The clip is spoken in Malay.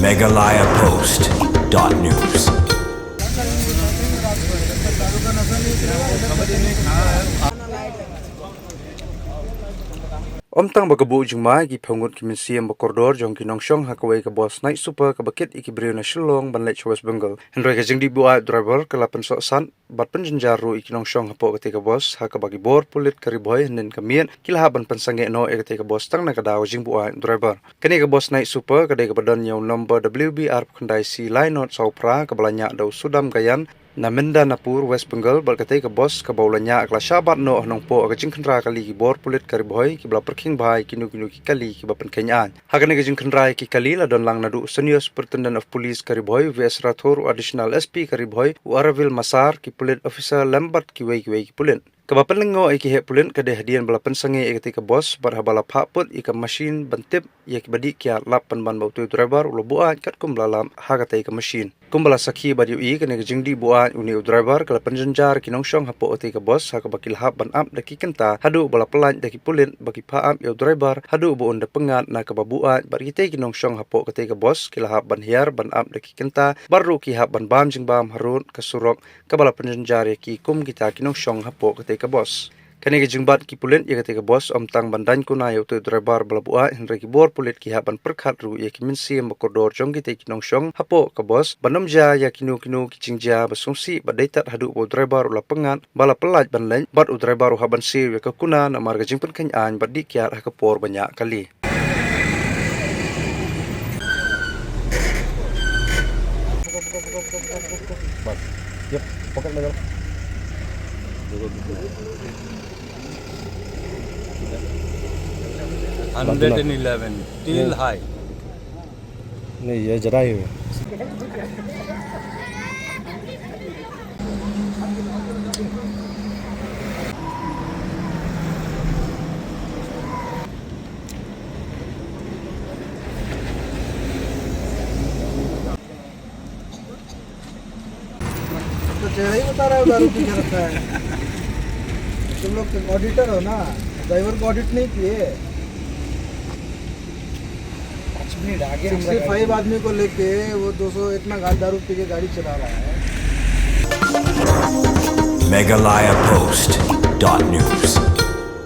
megalayapost.news. Omtang bagabu jumai ki phangut ki minsiam bakordor jong ki nongshong hakawai ka boss night super ka bakit ikibriu na shillong banlech West Bengal henry ka jingdi bua driver ka lapan so san bat penjenjaru iki nongshong hapo ka boss ha ka bagi bor pulit kariboy nen kamien kilha ban pensange no e ka boss tang na ka daw jing bua driver kani ka boss night super ka de ka badan yaw number WBR khandai si line not saupra ka balanya daw sudam gayan na Menda Napur West Bengal balkatay ka boss ka baulanya akla syabat no nong po aga jingkhenra kali ki bor pulit kariboy ki bla perking bhai kinu ki kali ki bapan kenyaan hagane ka jingkhenra ki kali la don lang nadu senior superintendent of police kariboy VS Rathor additional SP kariboy Waravil Masar ki pulit officer Lambert ki wei ki pulit kabapan lengo iki he pulit ka de hadian bala pensange ikati ka boss barhabala phaput ika machine bantip ya ki badi kya lapan ban bautu driver ulo buat kat kum lalam hagatai ka machine kumbala sakhi badi i kane ka jingdi buat uni driver kala penjenjar ki nongshong hapo oti ka boss ha ka bakil hap ban up daki kenta hadu bala pelan daki pulit bagi phaam yo driver hadu bu onda pengat na ka babuat bari te ki nongshong hapo ka ka boss kila hap ban hiar ban up daki kenta baru ki hap ban bam jing bam harun ka surok ka bala penjenjar ki kum kita ki nongshong hapo ka boss kani ka jingbat ki pulit ya ka boss omtang bandan kuna yo tu driver bala buat henry ki bor pulit ki hap ban perkhat ru ya ki minsi makodor jong ki ki nongshong hapo ka boss banomja ya kinu ki jingja basungsi badaitat hadu bo driver ula pengat bala pelaj ban lain bat u driver haban sir ya ka kuna na marga jingpen kanyan badi kiat ha ka por banyak kali Yep, pocket level. 111 till high. नहीं ये जरा ही है तो चेहरा ही बता रहा है दारू पी के रखा है तुम लोग ऑडिटर हो ना ड्राइवर को ऑडिट नहीं किए 65 आदमी को लेके वो 200 इतना दारू पी के गाड़ी चला रहा है megalayapost.news.